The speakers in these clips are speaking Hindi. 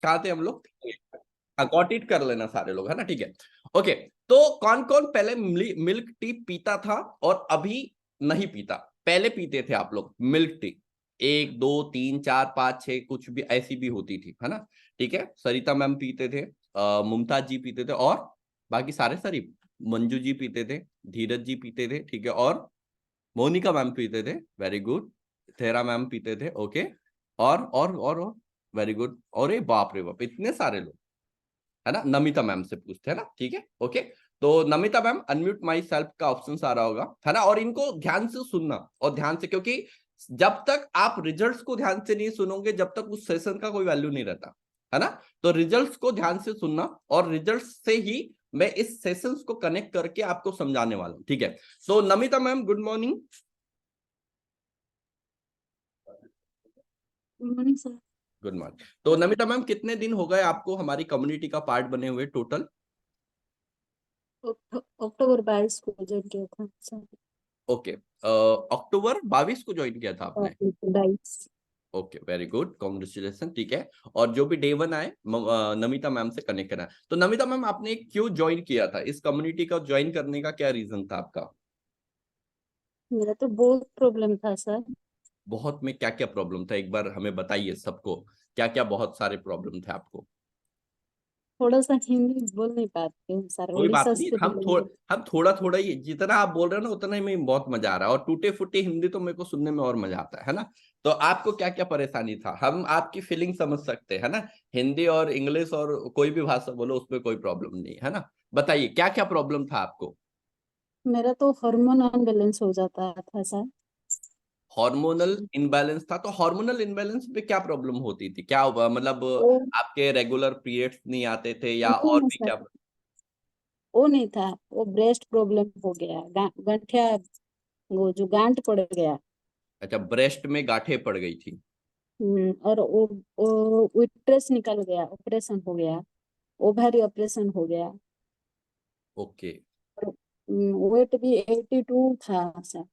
कहाँ थे हम लोग? गॉट इट कर लेना सारे लोग, है ना, ठीक है। ओके, तो कौन कौन पहले मिल्क टी पीता था और अभी नहीं पीता? पहले पीते थे आप लोग मिल्क टी, 1 2 3 4 5 6, कुछ भी ऐसी भी होती थी, है ना, ठीक है। सरिता मैम पीते थे, मुमताज जी पीते थे, और बाकी सारे शरीफ, मंजू जी पीते थे, धीरज जी पीते थे, ठीक है, और मोनिका मैम पीते थे, वेरी गुड, थेरा मैम पीते थे, ओके, और वेरी गुड, और ये बाप रे बाप इतने सारे लोग, है ना। नमिता मैम से पूछते हैं ना, ठीक है, ओके। तो Namita ma'am, unmute my self का ऑप्शन आ रहा होगा, है ना, और इनको ध्यान से सुनना, और ध्यान से, क्योंकि जब तक आप रिजल्ट्स को ध्यान से नहीं सुनोगे, जब तक उस सेशन का कोई वैल्यू नहीं रहता, है ना। तो रिजल्ट्स को ध्यान से सुनना, और रिजल्ट्स से ही मैं इस सेशंस को कनेक्ट करके आपको समझाने वाला हूं, ठीक है। तो Namita ma'am, good morning. Good morning sir. Good morning. तो नमिता मैम, कितने दिन हो गए आपको हमारी कम्युनिटी का पार्ट बने हुए टोटल? अक्टूबर 22 को ज्वाइन किया था सर। ओके, अक्टूबर 22 को ज्वाइन किया था आपने? 22। ओके, वेरी गुड, कॉन्ग्रेचुलेशन, ठीक है। और जो भी डे वन आए, नमिता मैम से कनेक्ट करना है। तो नमिता मैम, आपने क्यों ज्वाइन किया था इस कम्युनिटी का? ज्वाइन करने का क्या रीजन था आपका? मेरा तो बहुत प्रॉब्लम था सर। बहुत में क्या क्या प्रॉब्लम था, एक बार हमें बताइए सबको, क्या क्या बहुत सारे प्रॉब्लम थे आपको? थोड़ा सा हिंदी बोल नहीं पाती हूँ सर, कोई बात उड़ीसा नहीं, से बोलूंगी। हम थोड़ा थोड़ा ही, जितना आप बोल रहे हो ना उतना ही में बहुत मजा आ रहा है, और टूटे फूटे हिंदी तो मेरे को सुनने में और मजा आता है ना। तो आपको क्या क्या परेशानी था, हम आपकी फीलिंग समझ सकते हैं ना। हिंदी और इंग्लिश और कोई भी भाषा बोलो, उसमें कोई प्रॉब्लम नहीं है ना। बताइए क्या क्या प्रॉब्लम था आपको? मेरा तो हार्मोन अनबैलेंस हो जाता था सर। हार्मोनल इनबैलेंस था? तो हार्मोनल इनबैलेंस पे क्या प्रॉब्लम होती थी, क्या मतलब वो आपके रेगुलर पीरियड्स नहीं आते थे, या नहीं और नहीं भी सर, क्या? वो नहीं था। वो ब्रेस्ट प्रॉब्लम हो गया, गंठिया, वो जो गांठ पड़ गया। अच्छा, ब्रेस्ट में गांठें पड़ गई थी? और वो यूट्रस निकल गया, ऑपरेशन हो गया। ओवरी ऑपरेशन हो गया। ओके। वेट भी 82 था सर।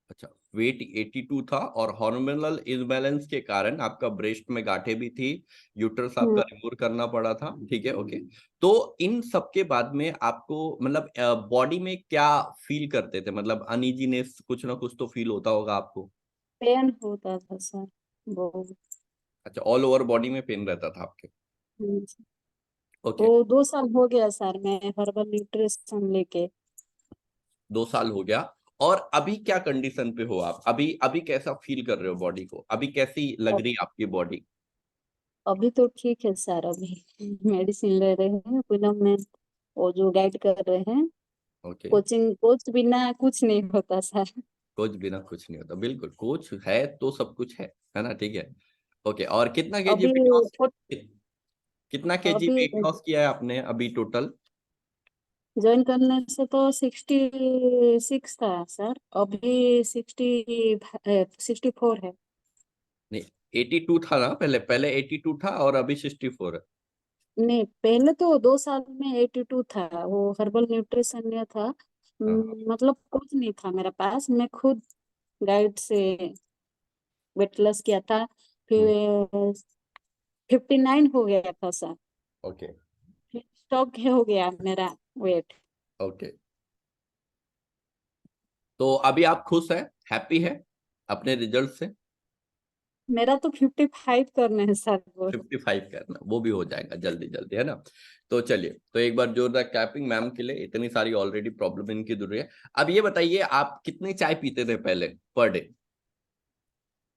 अच्छा, वेट 82 था, और हार्मोनल इम्बैलेंस के कारण आपका ब्रेस्ट में गांठें भी थी, यूट्रस आपका हम्म, रिमूव करना पड़ा था, ठीक है, ओके। तो इन सब के बाद में आपको मतलब बॉडी में क्या फील करते थे, मतलब अनइजीनेस कुछ ना कुछ तो फील होता होगा आपको? पेन होता था सर बहुत। अच्छा, ऑल ओवर बॉडी में पेन रहता था आपके? हम्म, ओके। वो 2 साल हो गया सर, मैं हर्बल न्यूट्रिशन लेके। 2 साल हो गया, और अभी क्या कंडीशन पे हो आप? अभी अभी कैसा फील कर रहे हो बॉडी को, अभी कैसी लग अब रही है आपकी बॉडी? अभी तो ठीक है सर। अभी मेडिसिन ले रहे हैं पूनम में, वो जो गाइड कर रहे हैं। ओके। कोचिंग कोच बिना कुछ नहीं होता सर। कोच बिना कुछ नहीं होता, बिल्कुल, कोच है तो सब कुछ है ना, ठीक है, ओके। और कितना केजी अभी वेट लॉस, कितना केजी अभी वेट लॉस किया है आपने अभी टोटल? ज्वाइन करने से तो 66 था सर, अभी 64 है। नहीं, 82 था ना, पहले पहले 82 था और अभी 64 है। नहीं, पहले तो 2 साल में 82 था, वो हर्बल न्यूट्रिशन में था। हाँ। मतलब कुछ नहीं था मेरे पास, मैं खुद गाइड से वेट लॉस किया था। हम्म। फिर 59 हो गया था सर। ओके। फिर स्टॉक हो गया मेरा वेट। ओके, तो अभी आप खुश हैं, हैप्पी है अपने रिजल्ट से? मेरा तो 55 करने हैं सर वो। 55 करना, वो भी हो जाएगा जल्दी जल्दी, है ना। तो चलिए, तो एक बार जोरदार क्लैपिंग मैम के लिए, इतनी सारी ऑलरेडी प्रॉब्लम इनकी दूर है। अब ये बताइए, आप कितनी चाय पीते थे पहले पर डे?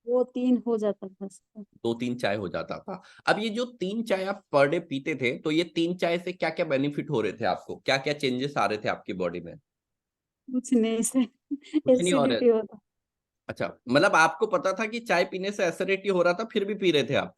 वो 3 हो जाता था सर। 2 3 चाय हो जाता था। अब ये जो 3 चाय आप पर डे पीते थे, तो ये 3 चाय से क्या क्या बेनिफिट हो रहे थे आपको, क्या क्या चेंजेस आ रहे थे आपकी बॉडी में? कुछ नहीं सर, कुछ नहीं हो रहा एसिडिटी है? होता। अच्छा, मतलब आपको पता था कि चाय पीने से एसिडिटी हो रहा था, फिर भी पी रहे थे आप?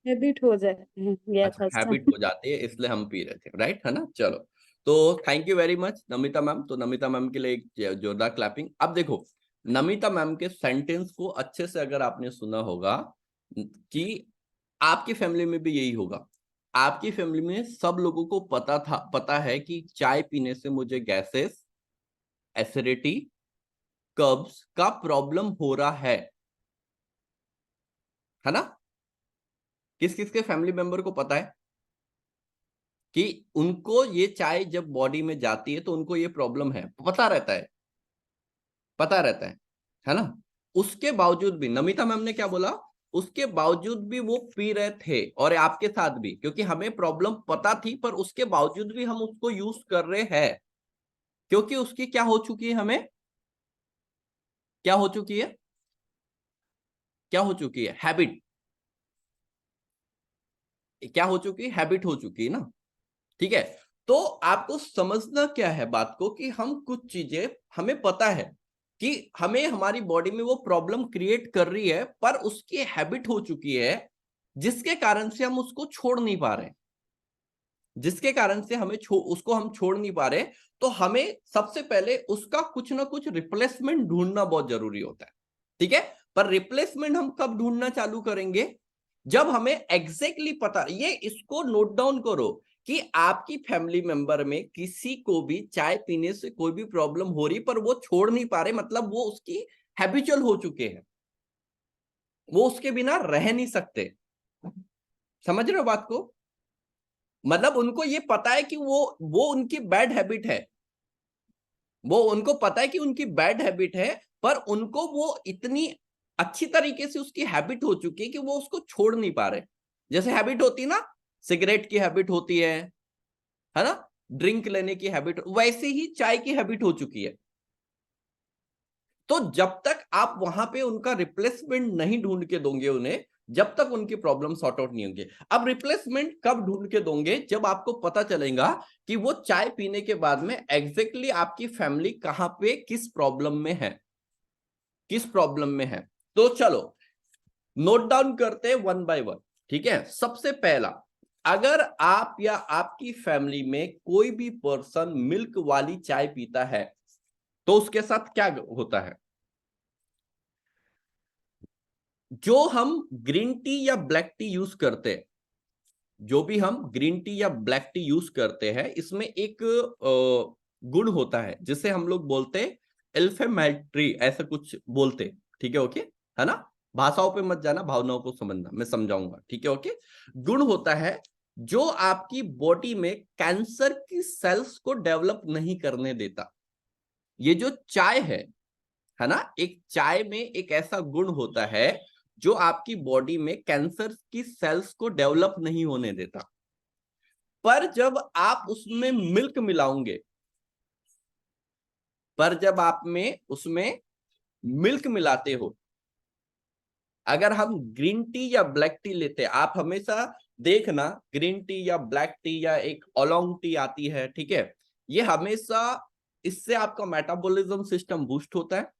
हैबिट हो जाए गया अच्छा, था हैबिट सर। हो जाती है, इसलिए हम पी रहे थे, राइट, है ना, चलो। तो thank you very much Namita ma'am. तो नमिता मैम के लिए एक जोरदार क्लैपिंग। अब देखो, नमिता मैम के सेंटेंस को अच्छे से अगर आपने सुना होगा, कि आपकी फैमिली में भी यही होगा। आपकी फैमिली में सब लोगों को पता है कि चाय पीने से मुझे गैसेस, एसिडिटी, कब्ज का प्रॉब्लम हो रहा है ना। किस किस के फैमिली मेंबर को पता है कि उनको ये चाय जब बॉडी में जाती है तो उनको ये प्रॉब्लम है, पता रहता है, पता रहता है ना? उसके बावजूद भी नमिता मैम ने क्या बोला, उसके बावजूद भी वो पी रहे थे, और आपके साथ भी, क्योंकि हमें प्रॉब्लम पता थी पर उसके बावजूद भी हम उसको यूज कर रहे हैं, क्योंकि उसकी क्या हो चुकी है, हमें क्या हो चुकी है, क्या हो चुकी है, हैबिट, क्या हो चुकी है, हैबिट हो चुकी है ना। ठीक है, तो आपको समझना क्या है बात को, कि हम कुछ चीजें हमें पता है कि हमें हमारी बॉडी में वो प्रॉब्लम क्रिएट कर रही है, पर उसकी हैबिट हो चुकी है, जिसके कारण से हम उसको छोड़ नहीं पा रहे, जिसके कारण से हमें उसको हम छोड़ नहीं पा रहे, तो हमें सबसे पहले उसका कुछ ना कुछ रिप्लेसमेंट ढूंढना बहुत जरूरी होता है। ठीक है, पर रिप्लेसमेंट हम कब ढूंढना चालू करेंगे, जब हमें एग्जैक्टली पता, ये इसको नोट डाउन करो कि आपकी फैमिली मेंबर में किसी को भी चाय पीने से कोई भी प्रॉब्लम हो रही, पर वो छोड़ नहीं पा रहे, मतलब वो उसकी हैबिचुअल हो चुके हैं, वो उसके बिना रह नहीं सकते। समझ रहे हो बात को? मतलब उनको ये पता है कि वो उनकी बैड हैबिट है, वो उनको पता है कि उनकी बैड हैबिट है, पर उनको वो इतनी अच्छी तरीके से उसकी हैबिट हो चुकी है कि वो उसको छोड़ नहीं पा रहे। जैसे हैबिट होती है ना, सिगरेट की हैबिट होती है ना, ड्रिंक लेने की हैबिट, वैसे ही चाय की हैबिट हो चुकी है। तो जब तक आप वहां पे उनका रिप्लेसमेंट नहीं ढूंढ के दोगे उन्हें, जब तक उनकी प्रॉब्लम सॉर्ट आउट नहीं होंगे। अब रिप्लेसमेंट कब ढूंढ के दोगे, जब आपको पता चलेगा कि वो चाय पीने के बाद में एग्जैक्टली आपकी फैमिली कहां पे किस प्रॉब्लम में है, किस प्रॉब्लम में है। तो चलो नोट डाउन करते हैं वन बाय वन। ठीक है, सबसे पहला, अगर आप या आपकी फैमिली में कोई भी पर्सन मिल्क वाली चाय पीता है, तो उसके साथ क्या होता है। जो हम ग्रीन टी या ब्लैक टी यूज करते हैं, जो भी हम ग्रीन टी या ब्लैक टी यूज करते हैं, इसमें एक गुण होता है जिसे हम लोग बोलते हैं एल्फेमेट्री, ऐसा कुछ बोलते हैं। ठीक है, ओके, है ना? भाषाओं पे मत जाना, भावनाओं को समझना, मैं समझाऊंगा। ठीक है, ओके। गुण होता है जो आपकी बॉडी में कैंसर की सेल्स को डेवलप नहीं करने देता। ये जो चाय है ना, एक चाय में एक ऐसा गुण होता है जो आपकी बॉडी में कैंसर की सेल्स को डेवलप नहीं होने देता। पर जब आप उसमें मिल्क मिलाओगे, पर जब आप में उसमें मिल्क मिलाते हो, अगर हम ग्रीन टी या ब्लैक टी लेते हैं, आप हमेशा देखना, ग्रीन टी या ब्लैक टी या एक ओलोंग टी आती है, ठीक है, ये हमेशा, इससे आपका मेटाबॉलिज्म सिस्टम बूस्ट होता है।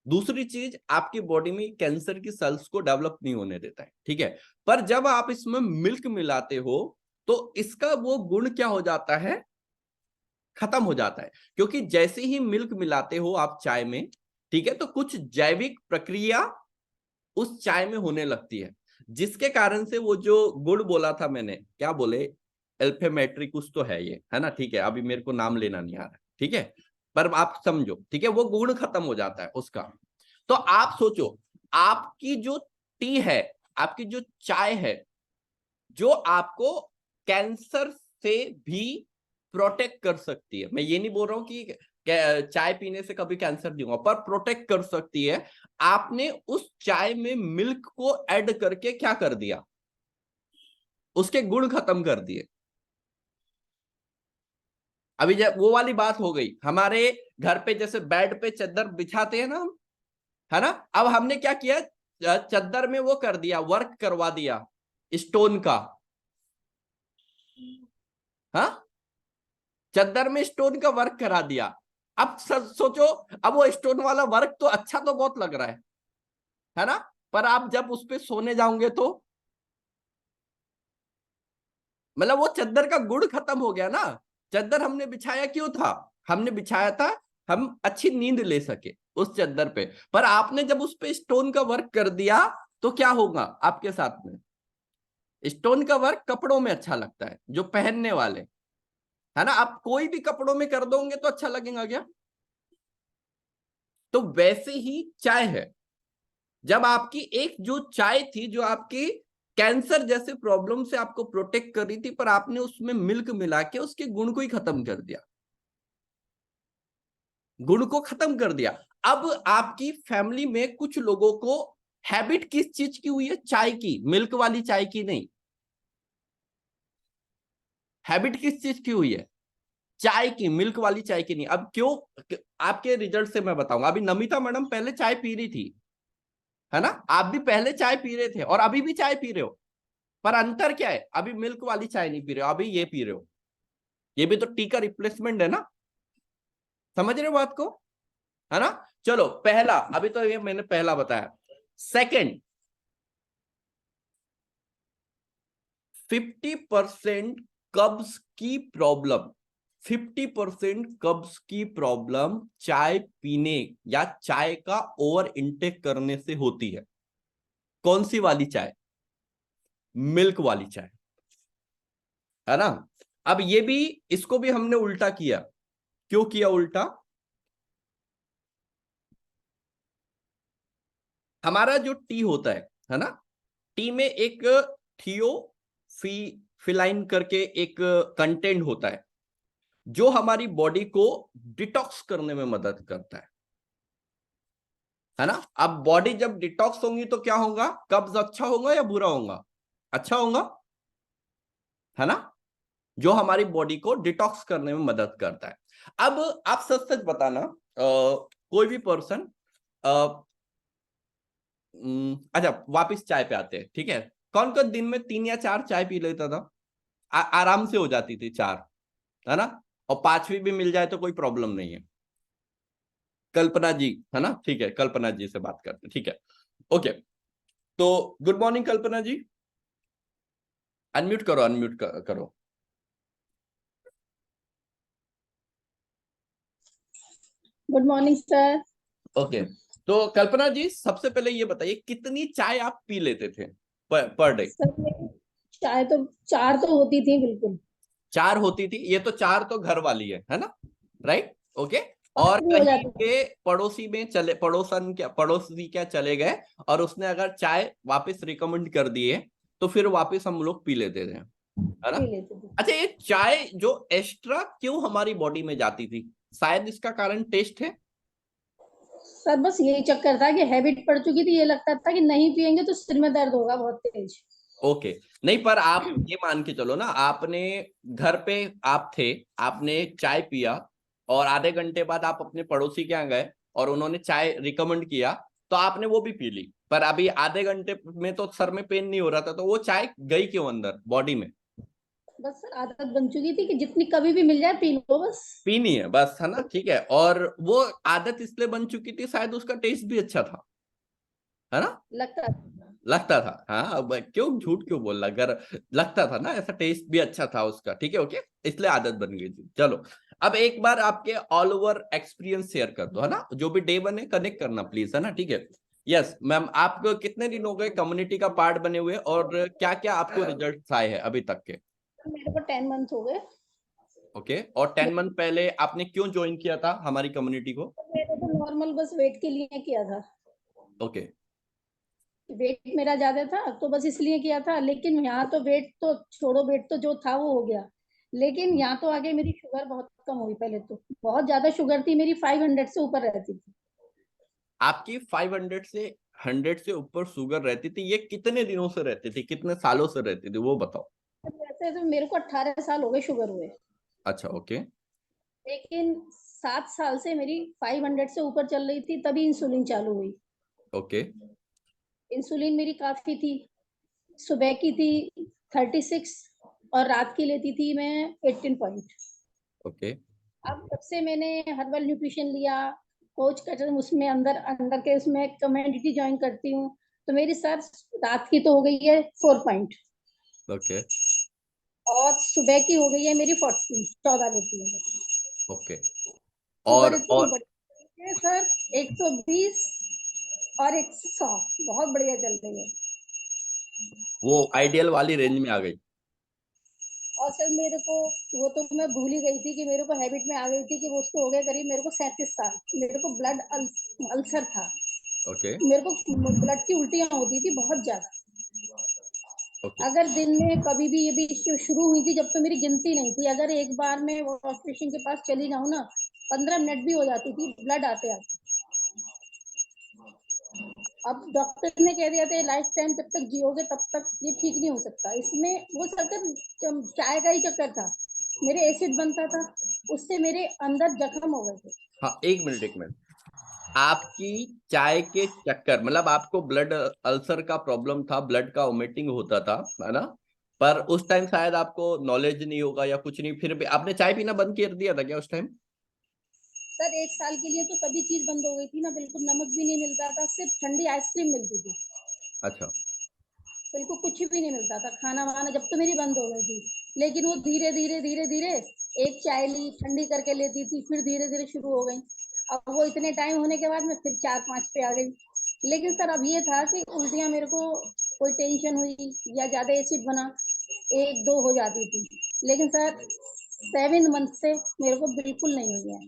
दूसरी चीज, आपकी बॉडी में कैंसर की सेल्स को डेवलप नहीं होने देता है। ठीक है, पर जब आप इसमें मिल्क मिलाते हो, तो इसका वो गुण क्या हो जाता है, खत्म हो जाता है। क्योंकि जैसे ही मिल्क मिलाते हो आप चाय में, ठीक है, तो कुछ जैविक प्रक्रिया उस चाय में होने लगती है, जिसके कारण से वो जो गुण बोला था मैंने, क्या बोले, एल्फेमेट्री कुछ तो है ये, है ना? ठीक है, अभी मेरे को नाम लेना नहीं आ रहा है, ठीक है, पर आप समझो, ठीक है, वो गुण खत्म हो जाता है उसका। तो आप सोचो, आपकी जो टी है, आपकी जो चाय है, जो आपको कैंसर से भी प्रोटेक्ट कर सकती है, मैं ये नहीं बोल रहा हूं कि चाय पीने से कभी कैंसर नहीं होगा, पर प्रोटेक्ट कर सकती है। आपने उस चाय में मिल्क को ऐड करके क्या कर दिया, उसके गुण खत्म कर दिए। अभी जब वो वाली बात हो गई, हमारे घर पे जैसे बेड पे चादर बिछाते हैं ना हम, है ना, अब हमने क्या किया, चादर में वो कर दिया, वर्क करवा दिया स्टोन का। हाँ, चादर में स्टोन का वर्क करा दिया। अब सोचो, अब वो स्टोन वाला वर्क तो अच्छा तो बहुत लग रहा है ना, पर आप जब उस पे सोने जाओगे तो, मतलब वो चादर का गुण खत्म हो गया ना। चादर हमने बिछाया क्यों था, हमने बिछाया था हम अच्छी नींद ले सके उस चादर पे, पर आपने जब उस पे स्टोन का वर्क कर दिया, तो क्या होगा आपके साथ में, स्टोन का वर्क कपड़ों में अच्छा लगता है, जो पहनने वाले, है ना, आप कोई भी कपड़ों में कर दोगे तो अच्छा लगेगा क्या? तो वैसे ही चाय है, जब आपकी एक जो चाय थी, जो आपकी कैंसर जैसे प्रॉब्लम से आपको प्रोटेक्ट कर रही थी, पर आपने उसमें मिल्क मिला के उसके गुण को ही खत्म कर दिया, गुण को खत्म कर दिया। अब आपकी फैमिली में कुछ लोगों को हैबिट किस चीज की हुई है? चाय की, मिल्क वाली चाय की नहीं। हैबिट किस चीज की हुई है? चाय की, मिल्क वाली चाय की नहीं। अब क्यों? आपके रिजल्ट से मैं बताऊंगा। अभी नमिता मैडम पहले चाय पी रही थी, है ना? आप भी पहले चाय पी रहे थे और अभी भी चाय पी रहे हो, पर अंतर क्या है? अभी मिल्क वाली चाय नहीं पी रहे हो, अभी ये पी रहे हो। ये भी तो टी का रिप्लेसमेंट है ना? समझ रहे हो बात को, है ना? चलो, पहला, अभी तो ये मैंने पहला बताया। सेकंड, 50% कब्ज की प्रॉब्लम, 50% कब्ज की प्रॉब्लम चाय पीने या चाय का ओवर इंटेक करने से होती है। कौन सी वाली चाय? मिल्क वाली चाय, है ना? अब ये भी, इसको भी हमने उल्टा किया। क्यों किया उल्टा? हमारा जो टी होता है ना? टी में एक थियो फी फिलाइन करके एक कंटेंट होता है जो हमारी बॉडी को डिटॉक्स करने में मदद करता है ना? अब बॉडी जब डिटॉक्स होंगी तो क्या होगा? कब्ज अच्छा होगा या बुरा होगा? अच्छा होगा, है ना? जो हमारी बॉडी को डिटॉक्स करने में मदद करता है। अब आप सच सच बताना, कोई भी पर्सन, अच्छा वापिस चाय पे आते हैं, ठीक है? कौन कौन दिन में 3 या 4 चाय पी लेता था? आराम से हो जाती थी 4, है ना? और 5वीं भी मिल जाए तो कोई प्रॉब्लम नहीं है। कल्पना जी, है ना? ठीक है, कल्पना जी से बात करते हैं, ठीक है? ओके, तो गुड मॉर्निंग कल्पना जी। अनम्यूट करो, अनम्यूट करो। Good morning sir. ओके, तो कल्पना जी सबसे पहले ये बताइए, कितनी चाय आप पी लेते थे पर डे? सर मेरी चाय तो 4 तो होती थी बिल्कुल। 4 होती थी? ये तो 4 तो घर वाली है ना? Right, okay. 5 और भी हो कहीं जाती थी। के पड़ोसी में चले, पड़ोसी क्या चले गए और उसने अगर चाय वापस रिकमेंड कर दिए तो फिर वापस हम लोग पी लेते थे, है ना? पी लेते थे। अच्छा, ये चाय जो एक्स्ट्रा क्यों हमारी बॉडी में जाती थी? शायद इसका कारण टेस्ट है। सर बस यही चक्कर था कि हैबिट पड़ चुकी थी, ये लगता था कि नहीं पियेंगे तो सिर में दर्द होगा बहुत तेज। ओके, नहीं, पर आप ये मान के चलो ना, आपने घर पे आप थे, आपने चाय पिया और आधे घंटे बाद आप अपने पड़ोसी के यहाँ गए और उन्होंने चाय रिकमेंड किया तो आपने वो भी पी ली, पर अभी आधे घंटे में तो सर में पेन नहीं हो रहा था, तो वो चाय गई क्यों अंदर बॉडी में? बस सर आदत बन चुकी थी कि जितनी कभी भी मिल जाए पी लो बस। पीनी है बस, है ना? ठीक है, और वो आदत इसलिए बन चुकी थी, शायद उसका टेस्ट भी अच्छा था, है ना? लगता लगता था, हाँ, अब क्यों झूठ क्यों बोल रहा? अगर लगता था ना, ऐसा टेस्ट भी अच्छा था उसका, ठीक है, ओके, इसलिए आदत बन गई थी। चलो, अब एक बार आपके ऑल ओवर एक्सपीरियंस शेयर कर दो, है ना? जो भी डे बने कनेक्ट करना प्लीज, है ना? ठीक है। यस मैम, आप कितने दिन हो गए कम्युनिटी का पार्ट बने हुए और क्या क्या आपको रिजल्ट आए हैं अभी तक के? मेरे को 10 मंथ हो गए। ओके, और 10 मंथ पहले आपने क्यों ज्वाइन किया था हमारी कम्युनिटी को? मैंने तो नॉर्मल बस वेट के लिए किया था। ओके, वेट मेरा ज्यादा था तो बस इसलिए किया था, लेकिन यहाँ तो वेट तो छोड़ो, वेट तो जो था वो हो गया। लेकिन यहाँ तो आगे मेरी शुगर बहुत कम हुई। पहले तो बहुत ज्यादा शुगर थी मेरी, 500 से ऊपर रहती थी। आपकी 500 से 100 से ऊपर शुगर रहती थी? ये कितने दिनों से रहती थी, कितने सालों से रहती थी, वो बताओ। वैसे तो मेरे को 18 साल हो गए शुगर हुए। अच्छा, ओके। लेकिन 7 साल से मेरी 500 से ऊपर चल रही थी, तभी इंसुलिन चालू हुई। ओके, इंसुलिन मेरी काफी थी। सुबह की थी 36 और रात की लेती थी मैं 18 पॉइंट। ओके, अब जब से मैंने हर्बल न्यूट्रिशन लिया, कोच का उसमें अंदर अंदर के उसमें कम्युनिटी ज्वाइन करती हूँ, तो मेरी सर रात की तो हो गई है 4 पॉइंट ओके, और सुबह की हो गई है मेरी 14 लेती है। ओके, शुगर इतनी और बड़ी है सर, 120 और 100, बहुत बढ़िया चल रही है। वो आइडियल वाली रेंज में आ गई? और सर मेरे को, वो तो मैं भूल ही गई थी कि मेरे को हैबिट में आ गई थी कि वो उसको हो गया करीब मेरे को 37 साल। मेरे को ब्लड अल्सर था। ओके, मेरे को ब्लड की उल्टियां होती थी बहुत ज्यादा। ओके अगर दिन में कभी भी ये भी शुरू हुई थी जब तो मेरी गिनती नहीं थी, अगर एक बार मैं वॉश बेसिन के पास चली जाऊं ना, 15 मिनट भी हो जाती थी ब्लड आते आते। अब डॉक्टर ने कह दिया था लाइफ टाइम जब तक जियोगे तब तक ये ठीक नहीं हो सकता। इसमें वो सब चाय का ही चक्कर था, मेरे एसिड बनता था, उससे मेरे अंदर जख्म हो गए थे। हाँ, एक मिनट। आपकी चाय के चक्कर मतलब आपको ब्लड अल्सर का प्रॉब्लम था, ब्लड का वोमिटिंग होता था, है ना? पर उस टाइम शायद आपको नॉलेज नहीं होगा या कुछ नहीं, फिर भी आपने चाय पीना बंद कर दिया था क्या उस टाइम? सर 1 साल के लिए तो सभी चीज बंद हो गई थी ना, बिल्कुल नमक भी नहीं मिलता था, सिर्फ ठंडी आइसक्रीम मिलती थी, अच्छा। बिल्कुल कुछ भी नहीं मिलता था, खाना वाना जब तो मेरी बंद हो गई थी। लेकिन वो धीरे धीरे धीरे धीरे एक चाय ली ठंडी करके लेती थी, फिर धीरे धीरे शुरू हो गई। अब वो इतने टाइम होने के बाद मैं फिर 4-5 पे आ गई। लेकिन सर अब ये था कि उल्टियां मेरे को कोई टेंशन हुई या ज्यादा एसिड बना, 1-2 हो जाती थी। लेकिन सर 7 मंथ से मेरे को बिल्कुल नहीं हुई है।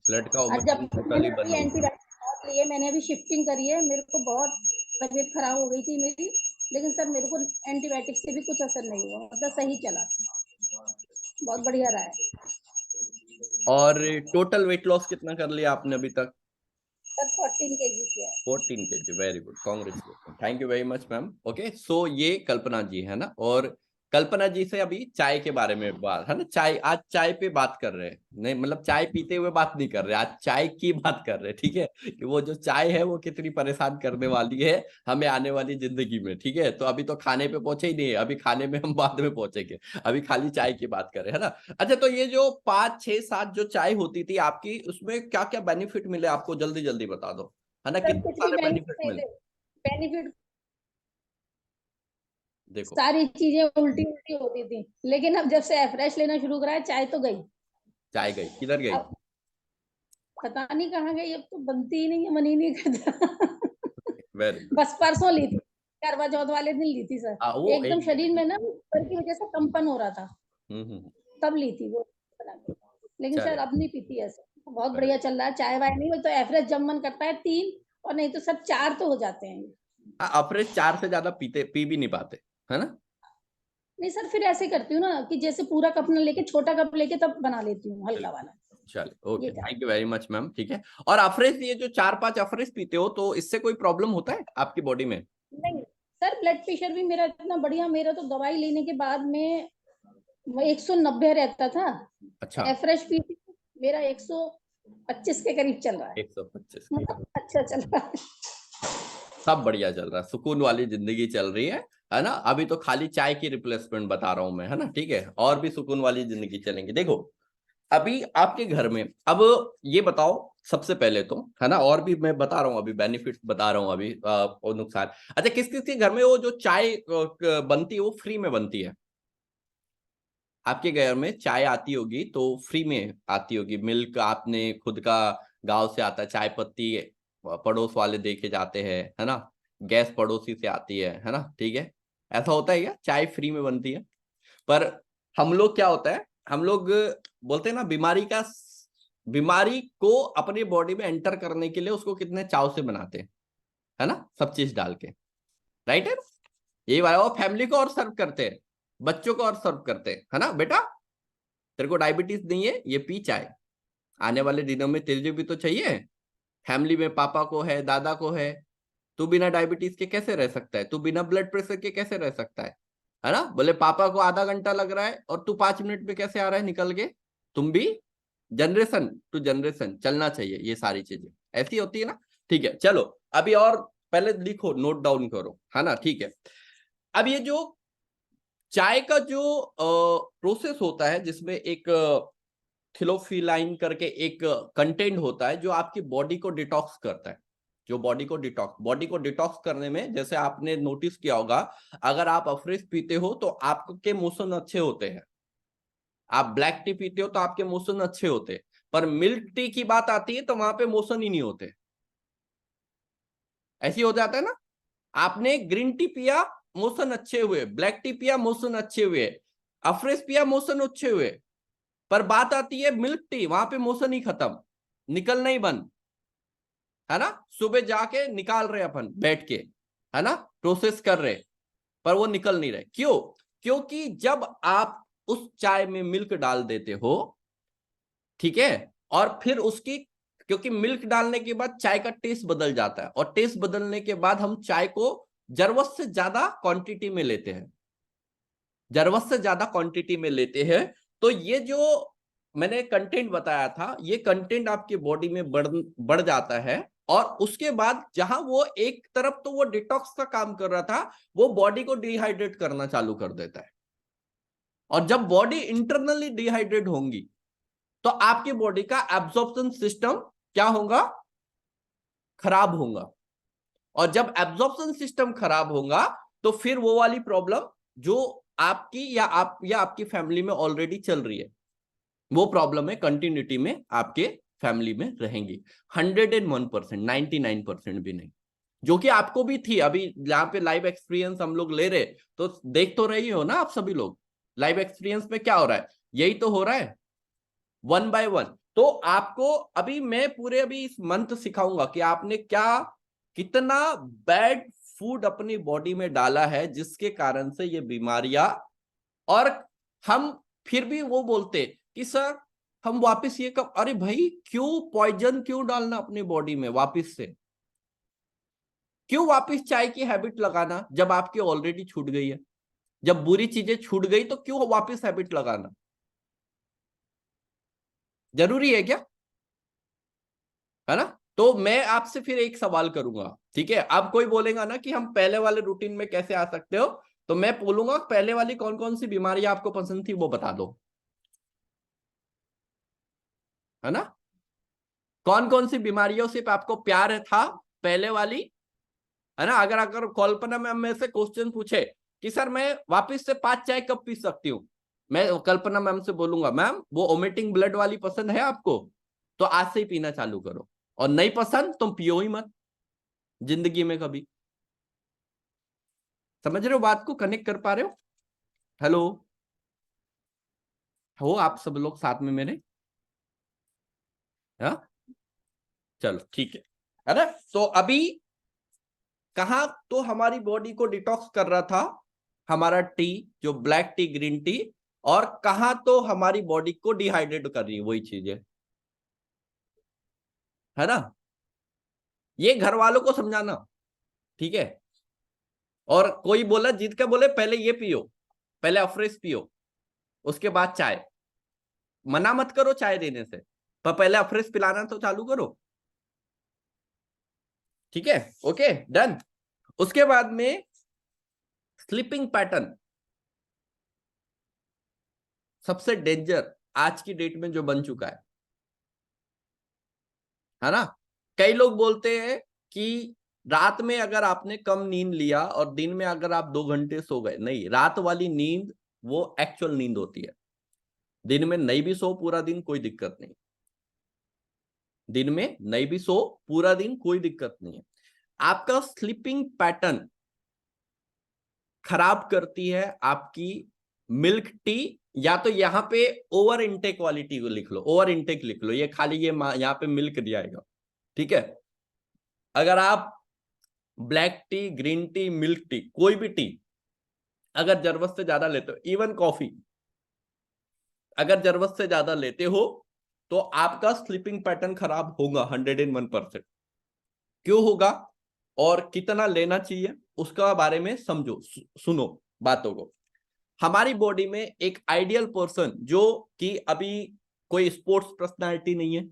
ब्लड का और जब वोमिटिंग टोटली मैंने अभी बंद हो गया। एंटीबायोटिक लिए, मैंने अभी शिफ्टिंग करी है, मेरे को बहुत तबीयत खराब हो गई थी मेरी, लेकिन सर मेरे को एंटीबायोटिक से भी कुछ असर नहीं हुआ, मतलब सही चला, बहुत बढ़िया रहा है। और टोटल वेट लॉस कितना कर लिया आपने अभी तक? सर 14 kg किया है। 14 kg, very good, congratulation, thank you very much ma'am. Okay, so ये कल्पना जी है ना, और कल्पना जी से अभी चाय के बारे में बात है ना, चाय, आज चाय पे बात कर रहे हैं, नहीं मतलब चाय पीते हुए बात नहीं कर रहे, आज चाय की बात कर रहे हैं, ठीक है? कि वो जो चाय है वो कितनी परेशान करने वाली है हमें आने वाली जिंदगी में, ठीक है? तो अभी तो खाने पे पहुंचे ही नहीं है, अभी खाने में हम बाद में पहुंचेंगे, अभी खाली चाय की बात कर रहे हैं, है ना? अच्छा, तो ये जो 5 6 7 जो चाय होती थी आपकी, उसमें क्या क्या बेनिफिट मिले आपको, जल्दी जल्दी बता दो, है ना? सर कितने कुछ भी सारे बेनिफिट बेनिफिट नहीं मिले? थे, बेनिफिट देखो, सारी चीजें उल्टी उल्टी होती थी, लेकिन अब जब से फ्रेश लेना शुरू करा है, चाय तो गई। चाय गई, किधर गई? अब पता नहीं कहाँ गई, अब तो बनती ही नहीं है, मन ही नहीं करता। Very good. बस परसों ली थी, करवा चौथ वाले दिन ली थी सर, वो एकदम एक शरीर मिनट। में ना ऊपर की वजह से कंपन हो रहा था, हम्म। तब ली थी वो बना के। लेकिन सर चले, अब नहीं पीती ऐसे, बहुत वेरी बढ़िया गुड। चल रहा है, चाय वाय नहीं, वो तो एवरेज जब मन करता है 3, और नहीं तो सर 4 तो हो जाते हैं। हाँ, अफरेज 4 से ज्यादा पी भी नहीं पाते, है ना? नहीं सर फिर ऐसे करती हूँ ना कि जैसे पूरा कप ना लेके छोटा कप लेके तब बना लेती हूँ हल्का बिल्कुल। वाला, चले, ये ओके, कर। Thank you very much ma'am, ठीक है। और अफरेज, ये जो 4 5 अफरेज पीते हो तो इससे कोई प्रॉब्लम होता है आपकी बॉडी में? नहीं सर ब्लड प्रेशर भी मेरा इतना बढ़िया, मेरा तो दवाई लेने के बाद में 190 रहता था, अच्छा, एफरेश पी थी, मेरा 125 के करीब चल रहा है, 125 की। मतलब अच्छा चल रहा है। सब बढ़िया चल रहा है, सुकून वाली जिंदगी चल रही है ना? अभी तो खाली चाय की रिप्लेसमेंट बता रहा हूं मैं, है ना? ठीक है, और भी सुकून वाली जिंदगी चलेंगी। देखो, अभी आपके घर में, अब ये बताओ सबसे पहले तो, है ना, और भी मैं बता रहा हूँ अभी, बेनिफिट्स बता रहा हूँ अभी, और नुकसान। अच्छा, किस किस के घर में वो जो चाय बनती है वो फ्री में बनती है? आपके घर में चाय आती होगी तो फ्री में आती होगी, मिल्क आपने खुद का गांव से आता है, चाय पत्ती पड़ोस वाले दे के जाते हैं, है ना? गैस पड़ोसी से आती है ना? ठीक है, ऐसा होता है क्या, चाय फ्री में बनती है? पर हम लोग क्या होता है, हम लोग बोलते हैं ना, बीमारी को अपनी बॉडी में एंटर करने के लिए उसको कितने चाव से बनाते हैं, है ना? सब चीज डाल के, राइट है ना? यही बात है, और फैमिली को और सर्व करते हैं, बच्चों को और सर्व करते हैं, है ना बेटा? तेरे को डायबिटीज नहीं है, ये पी चाय, आने वाले दिनों में तेरे भी तो चाहिए। फैमिली में पापा को है, दादा को है, तू बिना डायबिटीज के कैसे रह सकता है? तू बिना ब्लड प्रेशर के कैसे रह सकता है ना? बोले पापा को आधा घंटा लग रहा है और तू 5 मिनट में कैसे आ रहा है निकल के? तुम भी जनरेशन टू जनरेशन चलना चाहिए, ये सारी चीजें ऐसी होती है ना? ठीक है, चलो, अभी और पहले लिखो, नोट डाउन करो, है ना? ठीक है, अब ये जो चाय का जो प्रोसेस होता है, जिसमें एक थिलोफिलाइन करके एक कंटेंट होता है जो आपकी बॉडी को डिटॉक्स करता है, जो बॉडी को डिटॉक्स करने में, जैसे आपने नोटिस किया होगा, अगर आप अफरेज पीते हो तो आपके मोशन अच्छे होते हैं, आप ब्लैक टी पीते हो तो आपके मोशन अच्छे होते हैं, पर मिल्क टी की बात आती है तो वहां पे मोशन ही नहीं होते। ऐसी हो जाता है ना, आपने ग्रीन टी पिया, मोशन अच्छे हुए, ब्लैक टी पिया, मोशन अच्छे हुए, अफरेज पिया, मोशन अच्छे हुए, पर बात आती है मिल्क टी, वहां पे मोशन ही खत्म, निकलना ही बंद, है ना? सुबह जाके निकाल रहे अपन बैठ के, है ना, प्रोसेस कर रहे, पर वो निकल नहीं रहे। क्यों? क्योंकि जब आप उस चाय में मिल्क डाल देते हो, ठीक है, और फिर उसकी, क्योंकि मिल्क डालने के बाद चाय का टेस्ट बदल जाता है, और टेस्ट बदलने के बाद हम चाय को जरूरत से ज्यादा क्वांटिटी में लेते हैं, जरूरत से ज्यादा क्वांटिटी में लेते हैं। तो ये जो मैंने कंटेंट बताया था, ये कंटेंट आपकी बॉडी में बढ़ जाता है, और उसके बाद जहां वो एक तरफ तो वो डिटॉक्स का काम कर रहा था, वो बॉडी को डिहाइड्रेट करना चालू कर देता है। और जब बॉडी इंटरनली डिहाइड्रेट होंगी तो आपकी बॉडी का एब्जॉर्प्शन सिस्टम क्या होगा? खराब होगा। और जब एब्जॉर्प्शन सिस्टम खराब होगा तो फिर वो वाली प्रॉब्लम जो आपकी या आपकी फैमिली में ऑलरेडी चल रही है, वो प्रॉब्लम है कंटिन्यूटी में आपके फैमिली में रहेंगी। 101%, 99% भी नहीं, जो कि आपको भी थी। अभी जहां पे लाइव एक्सपीरियंस हम लोग ले रहे, तो देख तो रही हो ना आप सभी लोग, लाइव एक्सपीरियंस में क्या हो रहा है, यही तो हो रहा है, 1 by 1। तो आपको अभी मैं पूरे अभी इस मंथ सिखाऊंगा कि आपने कितना बैड फूड अपनी बॉडी में डाला है, जिसके कारण से ये बीमारियां। और हम फिर भी वो बोलते कि सर हम वापस ये कब, अरे भाई क्यों पॉइजन क्यों डालना अपनी बॉडी में वापस से? क्यों वापस चाय की हैबिट लगाना जब आपकी ऑलरेडी छूट गई है? जब बुरी चीजें छूट गई तो क्यों वापस हैबिट लगाना? जरूरी है क्या? है ना? तो मैं आपसे फिर एक सवाल करूंगा, ठीक है? अब कोई बोलेगा ना कि हम पहले वाले रूटीन में कैसे आ सकते हो, तो मैं बोलूंगा पहले वाली कौन कौन सी बीमारी आपको पसंद थी वो बता दो, है ना? कौन कौन सी बीमारियों से आपको प्यार था पहले वाली, है ना? अगर अगर कल्पना मैम में से क्वेश्चन पूछे कि सर मैं वापस से 5 चाय कब पी सकती हूँ, मैं कल्पना मैम से बोलूंगा मैम वो ओमिटिंग ब्लड वाली पसंद है आपको, तो आज से ही पीना चालू करो, और नहीं पसंद तुम पियो ही मत जिंदगी में कभी। समझ रहे हो बात को? कनेक्ट कर पा रहे हो? हेलो, हो आप सब लोग साथ में मेरे? हाँ, चलो ठीक है ना? तो अभी कहा तो हमारी बॉडी को डिटॉक्स कर रहा था हमारा टी, जो ब्लैक टी, ग्रीन टी, और कहा तो हमारी बॉडी को डिहाइड्रेट कर रही है वही चीजें, है ना? ये घर वालों को समझाना, ठीक है? और कोई बोला, जीत का बोले पहले ये पियो, पहले अफ्रेश पियो, उसके बाद चाय। मना मत करो चाय देने से, पर पहले अफ्रेश पिलाना तो चालू करो, ठीक है? Okay, done. उसके बाद में स्लीपिंग पैटर्न, सबसे डेंजर आज की डेट में जो बन चुका है ना? कई लोग बोलते हैं कि रात में अगर आपने कम नींद लिया और दिन में अगर आप 2 घंटे सो गए, नहीं, रात वाली नींद वो एक्चुअल नींद होती है। दिन में नहीं भी सो पूरा दिन कोई दिक्कत नहीं, दिन में नहीं भी सो पूरा दिन कोई दिक्कत नहीं है। आपका स्लीपिंग पैटर्न खराब करती है आपकी मिल्क टी, या तो यहां पे ओवर इनटेक वाली टी को लिख लो, ओवर इनटेक लिख लो, ये खाली ये यहां पे मिल्क दिया आएगा, ठीक है? अगर आप black T, green tea, milk tea, कोई भी टी अगर जरूरत से ज्यादा लेते हो, इवन कॉफी अगर जरूरत से ज्यादा लेते हो, तो आपका स्लीपिंग पैटर्न खराब होगा 101%। क्यों होगा और कितना लेना चाहिए उसका बारे में समझो, सुनो बातों को। हमारी बॉडी में एक आइडियल पर्सन जो कि अभी कोई स्पोर्ट्स पर्सनालिटी नहीं है,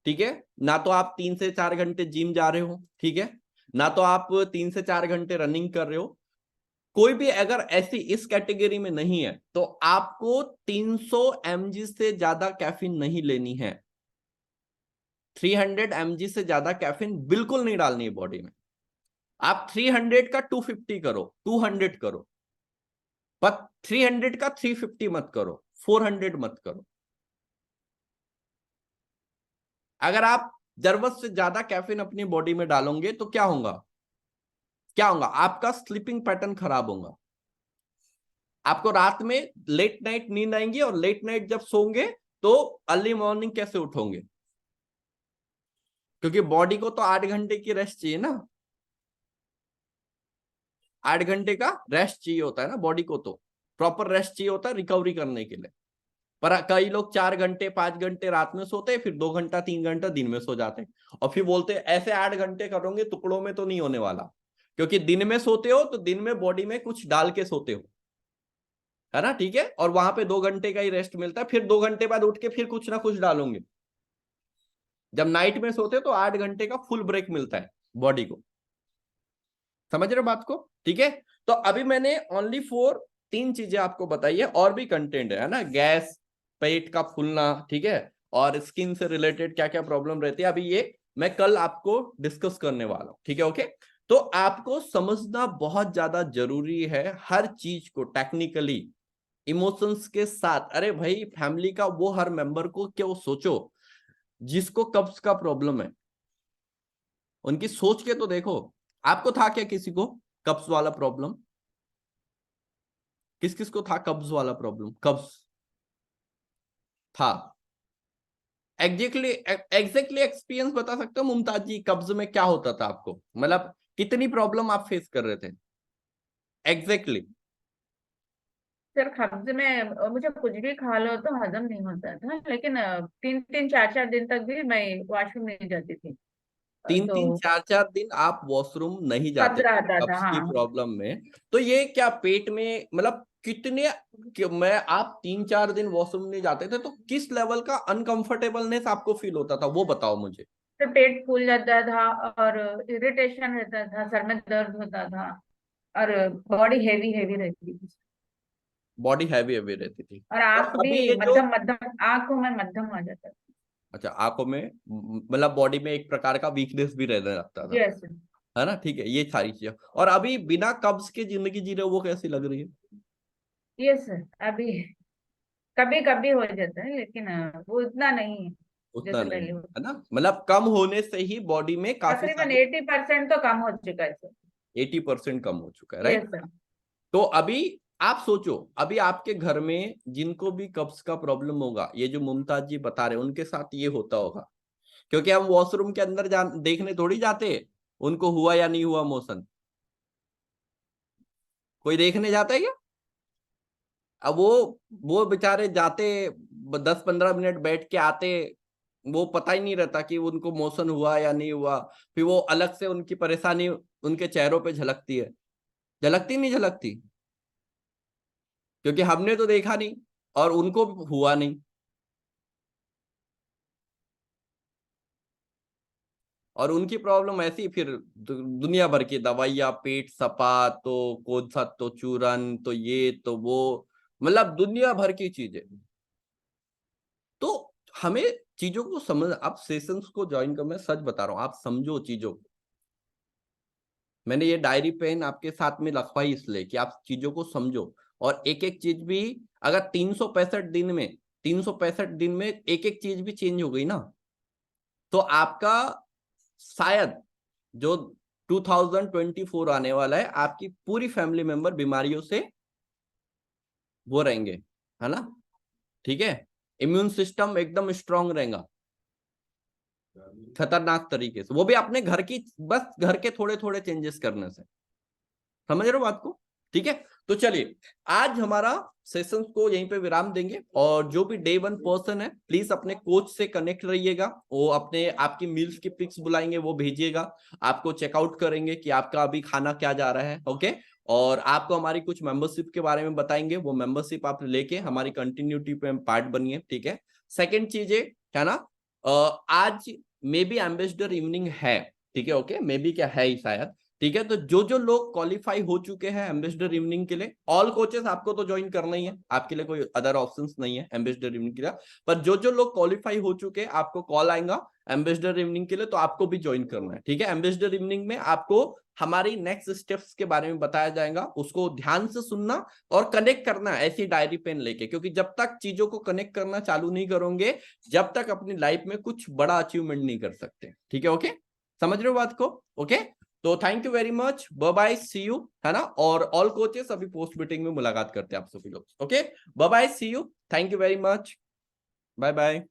ठीक है? ना तो आप 3 से 4 घंटे जिम जा रहे हो, ठीक है? ना तो आप 3 से 4 घंटे रनिंग कर रहे हो, कोई भी अगर ऐसी इस कैटेगरी में नहीं है, तो आपको 300 mg से ज्यादा कैफीन नहीं लेनी है। 300 mg से ज्यादा कैफीन बिल्कुल नहीं डालनी है बॉडी में। आप 300 का 250 करो, 200 करो, पर 300 का 350 मत करो, 400 मत करो। अगर आप जरूरत से ज्यादा कैफीन अपनी बॉडी में डालोगे तो क्या होगा? क्या होगा? आपका स्लीपिंग पैटर्न खराब होगा, आपको रात में लेट नाइट नींद आएंगी, और लेट नाइट जब सोओगे तो अर्ली मॉर्निंग कैसे उठोगे? क्योंकि बॉडी को तो 8 घंटे की रेस्ट चाहिए ना। 8 घंटे का रेस्ट चाहिए होता है ना बॉडी को, तो प्रॉपर रेस्ट चाहिए होता है रिकवरी करने के लिए। पर कई लोग 4 घंटे 5 घंटे रात में सोते हैं, फिर 2 घंटा 3 घंटा दिन में सो जाते हैं, और फिर बोलते हैं ऐसे 8 घंटे करोगे टुकड़ों में तो नहीं होने वाला, क्योंकि दिन में सोते हो तो दिन में बॉडी में कुछ डाल के सोते हो, है ना, ठीक है, और वहां पे 2 घंटे का ही रेस्ट मिलता है, फिर 2 घंटे बाद उठ के फिर कुछ ना कुछ डालोगे। जब नाइट में सोते हो तो 8 घंटे का फुल ब्रेक मिलता है बॉडी को, समझ रहे हो बात को, ठीक है। तो अभी मैंने ओनली 3 चीजें आपको बताई है, और भी कंटेंट है ना, गैस, पेट का फूलना, ठीक है, और स्किन से रिलेटेड क्या क्या प्रॉब्लम रहती है, अभी ये मैं कल आपको डिस्कस करने वाला हूं, ठीक है, ओके। तो आपको समझना बहुत ज्यादा जरूरी है हर चीज को टेक्निकली, इमोशंस के साथ। अरे भाई फैमिली का वो हर मेंबर को क्यों सोचो जिसको कब्ज का प्रॉब्लम है, उनकी सोच के तो देखो। आपको था क्या किसी को कब्ज वाला प्रॉब्लम? किस किस को था कब्ज वाला प्रॉब्लम? कब्ज था? एग्जैक्टली एक्सपीरियंस बता सकते हो मुमताज जी, कब्ज में क्या होता था आपको, मतलब कितनी प्रॉब्लम आप फेस कर रहे थे एग्जैक्टली? सर कब्ज में मुझे कुछ भी खा लो तो हजम नहीं होता था, लेकिन 3-4 दिन तक भी मैं वॉशरूम नहीं जाती थी। 3 तो 4 दिन आप वॉशरूम नहीं कब्ज जाते थे रहता था, कब्ज की हाँ। प्रॉब्लम में? तो ये क्या पेट में मतलब कितने मैं आप 3 4 दिन वॉशरूम नहीं जाते थे तो किस लेवल का अनकंफर्टेबलनेस आपको फील होता था वो बताओ मुझे। तो पेट फूल जाता था और इरिटेशन रहता था, सर में दर्द होता था और बॉडी हैवी हैवी रहती थी, बॉडी हैवी हैवी रहती थी। और तो आंख अभी भी ये जो मध्यम मध्यम, आंखों में मध्यम आ जाता था। अच्छा आंखों में मतलब बॉडी में एक प्रकार का वीकनेस भी रहने लगता था, यस है ना, ठीक है, ये सारी चीजें। और अभी बिना कब्ज के जिंदगी जी रहे हो वो कैसी लग रही है? यस सर, अभी कभी कभी हो जाता है, लेकिन वो इतना नहीं है उतना जैसे नहीं पहले होता। है ना, मतलब कम होने से ही बॉडी में काफी तकरीबन सारी 80% तो कम हो चुका है सर। 80% कम हो चुका है, यस राइट। सर। तो अभी आप सोचो, अभी आपके घर में जिनको भी कब्ज का प्रॉब्लम होगा, ये जो मुमताज जी बता रहे हैं उनके साथ ये होता होगा, क्योंकि हम वॉशरूम के अंदर देखने थोड़ी जाते उनको हुआ या नहीं हुआ मोशन। कोई देखने जाता है क्या? अब वो बेचारे जाते 10 15 मिनट बैठ के आते, वो पता ही नहीं रहता कि उनको मोशन हुआ या नहीं हुआ, फिर वो अलग से उनकी परेशानी उनके चेहरों पे झलकती है, झलकती नहीं झलकती? क्योंकि हमने तो देखा नहीं और उनको हुआ नहीं, और उनकी प्रॉब्लम ऐसी, फिर दुनिया भर की दवाइयाँ, पेट सपा, तो कौन सा तो चूरन, तो ये तो वो, मतलब दुनिया भर की चीजें। तो हमें चीजों को समझ, आप सेशंस को ज्वाइन कर, मैं सच बता रहा हूँ, आप समझो चीजों को। मैंने ये डायरी पेन आपके साथ में रखवाई इसलिए कि आप चीजों को समझो, और एक एक चीज भी, अगर 365 दिन में एक एक चीज भी चेंज हो गई ना, तो आपका शायद जो 2024 आने वाला है, आपकी पूरी फैमिली मेंबर बीमारियों से वो रहेंगे, है ना, ठीक है। इम्यून सिस्टम एकदम स्ट्रांग रहेगा खतरनाक तरीके से, वो भी अपने घर की, बस घर के थोड़े थोड़े चेंजेस करने से। समझ रहे हो बात को, ठीक है। तो चलिए आज हमारा सेशंस को यहीं पे विराम देंगे, और जो भी डे 1 पर्सन है प्लीज अपने कोच से कनेक्ट रहिएगा, वो अपने आपकी मील्स की पिक्स बुलाएंगे, वो भेजिएगा, आपको चेकआउट करेंगे कि आपका अभी खाना क्या जा रहा है, ओके। और आपको हमारी कुछ मेंबरशिप के बारे में बताएंगे, वो मेंबरशिप आप लेके हमारी कंटिन्यूटी पे पार्ट बनिए, ठीक है। सेकेंड चीज है ना, आज मे बी एम्बेसडर इवनिंग है, ठीक है, ओके, मे बी क्या है ही शायद, ठीक है। तो जो जो लोग क्वालिफाई हो चुके हैं एम्बेसडर इवनिंग के लिए, ऑल कोचेस आपको तो ज्वाइन करना ही है, आपके लिए कोई अदर ऑप्शंस नहीं है एम्बेसडर इवनिंग के लिए, पर जो जो लोग क्वालिफाई हो चुके हैं आपको कॉल आएगा एम्बेसडर इवनिंग के लिए, तो आपको भी ज्वाइन करना है, ठीक है। एम्बेसडर इवनिंग में आपको हमारी नेक्स्ट स्टेप्स के बारे में बताया जाएगा, उसको ध्यान से सुनना और कनेक्ट करना ऐसी डायरी पेन लेके, क्योंकि जब तक चीजों को कनेक्ट करना चालू नहीं करोगे, जब तक अपनी लाइफ में कुछ बड़ा अचीवमेंट नहीं कर सकते, ठीक है, ओके। समझ रहे हो बात को, ओके। तो thank you very much, bye bye, see you, है ना। और ऑल कोचेस अभी पोस्ट मीटिंग में मुलाकात करते हैं आप सभी लोग, okay, bye bye, see you, thank you very much, bye bye.